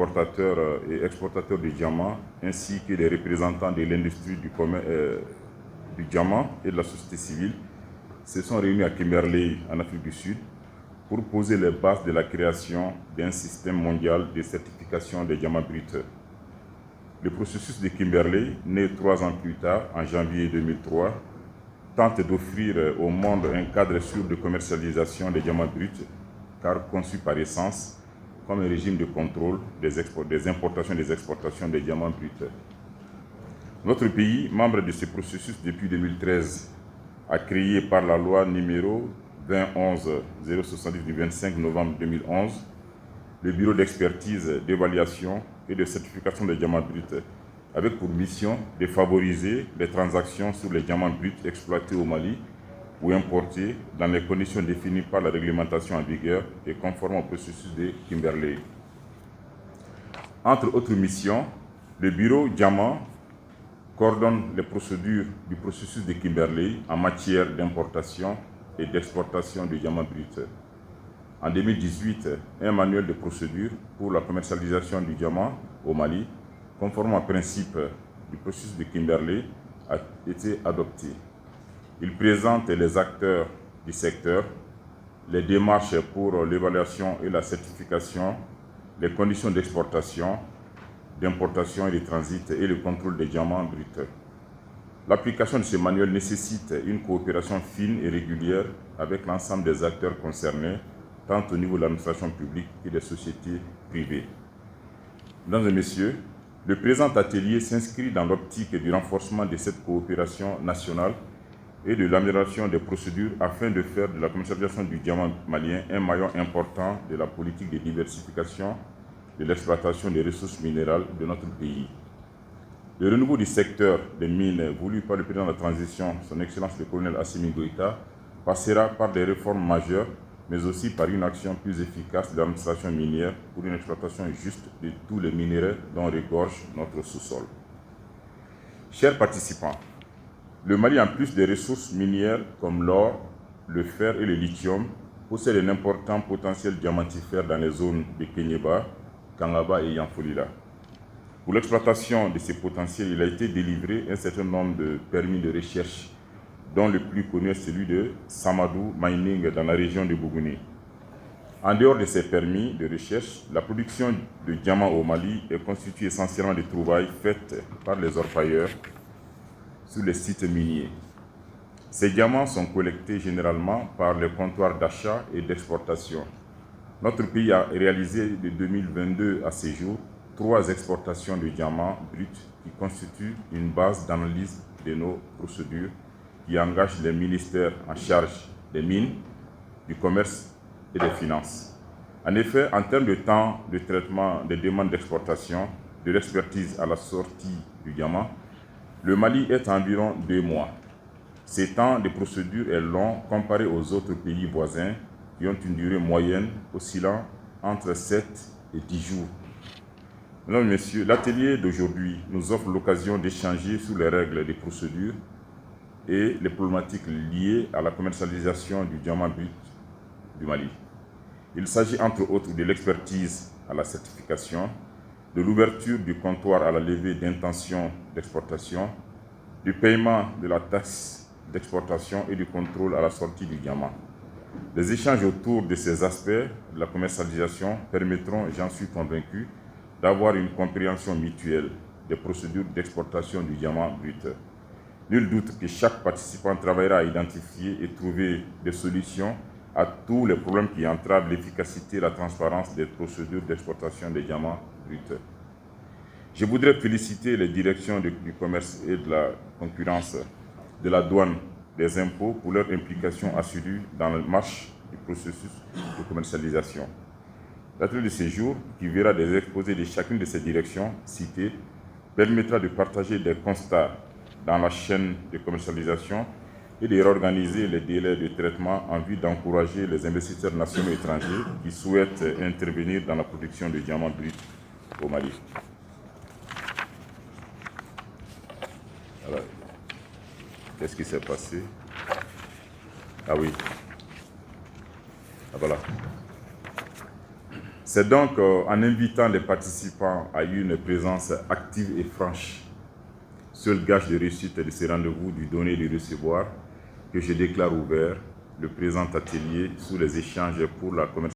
importateurs et exportateurs de diamants, ainsi que les représentants de l'industrie du diamant et de la société civile, se sont réunis à Kimberley, en Afrique du Sud, pour poser les bases de la création d'un système mondial de certification des diamants bruts. Le processus de Kimberley, né 3 ans plus tard, en janvier 2003, tente d'offrir au monde un cadre sûr de commercialisation des diamants bruts, car conçu par essence comme un régime de contrôle des importations et des exportations des diamants bruts. Notre pays, membre de ce processus depuis 2013, a créé par la loi numéro 2011-070 du 25 novembre 2011 le Bureau d'expertise, d'évaluation et de certification des diamants bruts, avec pour mission de favoriser les transactions sur les diamants bruts exploités au Mali ou importés dans les conditions définies par la réglementation en vigueur et conforme au processus de Kimberley. Entre autres missions, le Bureau Diamant coordonne les procédures du processus de Kimberley en matière d'importation et d'exportation du diamant brut. En 2018, un manuel de procédure pour la commercialisation du diamant au Mali, conforme au principe du processus de Kimberley, a été adopté. Il présente les acteurs du secteur, les démarches pour l'évaluation et la certification, les conditions d'exportation, d'importation et de transit et le contrôle des diamants bruts. L'application de ce manuel nécessite une coopération fine et régulière avec l'ensemble des acteurs concernés, tant au niveau de l'administration publique que des sociétés privées. Mesdames et messieurs, le présent atelier s'inscrit dans l'optique du renforcement de cette coopération nationale et de l'amélioration des procédures afin de faire de la commercialisation du diamant malien un maillon important de la politique de diversification de l'exploitation des ressources minérales de notre pays. Le renouveau du secteur des mines voulu par le président de la transition, son Excellence le colonel Assimi Goïta, passera par des réformes majeures, mais aussi par une action plus efficace de l'administration minière pour une exploitation juste de tous les minéraux dont regorge notre sous-sol. Chers participants, le Mali, en plus des ressources minières comme l'or, le fer et le lithium, possède un important potentiel diamantifère dans les zones de Kéniéba, Kangaba et Yanfolila. Pour l'exploitation de ces potentiels, il a été délivré un certain nombre de permis de recherche, dont le plus connu est celui de Samadou Mining dans la région de Bougouni. En dehors de ces permis de recherche, la production de diamants au Mali est constituée essentiellement de trouvailles faites par les orpailleurs sur les sites miniers. Ces diamants sont collectés généralement par les comptoirs d'achat et d'exportation. Notre pays a réalisé de 2022 à ce jour 3 exportations de diamants bruts qui constituent une base d'analyse de nos procédures qui engagent les ministères en charge des mines, du commerce et des finances. En effet, en termes de temps de traitement des demandes d'exportation, de l'expertise à la sortie du diamant, le Mali est à environ 2 mois. Ce temps de procédure est long comparé aux autres pays voisins qui ont une durée moyenne oscillant entre 7 et 10 jours. Mesdames et messieurs, l'atelier d'aujourd'hui nous offre l'occasion d'échanger sur les règles des procédures et les problématiques liées à la commercialisation du diamant brut du Mali. Il s'agit entre autres de l'expertise à la certification, de l'ouverture du comptoir à la levée d'intention d'exportation, du paiement de la taxe d'exportation et du contrôle à la sortie du diamant. Les échanges autour de ces aspects de la commercialisation permettront, j'en suis convaincu, d'avoir une compréhension mutuelle des procédures d'exportation du diamant brut. Nul doute que chaque participant travaillera à identifier et trouver des solutions à tous les problèmes qui entravent l'efficacité et la transparence des procédures d'exportation des diamants bruts. Je voudrais féliciter les directions du commerce et de la concurrence, de la douane, des impôts pour leur implication assurée dans la marche du processus de commercialisation. L'atelier de séjour, qui verra des exposés de chacune de ces directions citées, permettra de partager des constats dans la chaîne de commercialisation et de réorganiser les délais de traitement en vue d'encourager les investisseurs nationaux et étrangers qui souhaitent intervenir dans la production de diamants bruts au Mali. Alors, qu'est-ce qui s'est passé? Ah oui. Ah voilà. C'est donc en invitant les participants à une présence active et franche, seul gage de réussite de ces rendez-vous du donner et du recevoir, que je déclare ouvert le présent atelier sous les échanges pour la commercialisation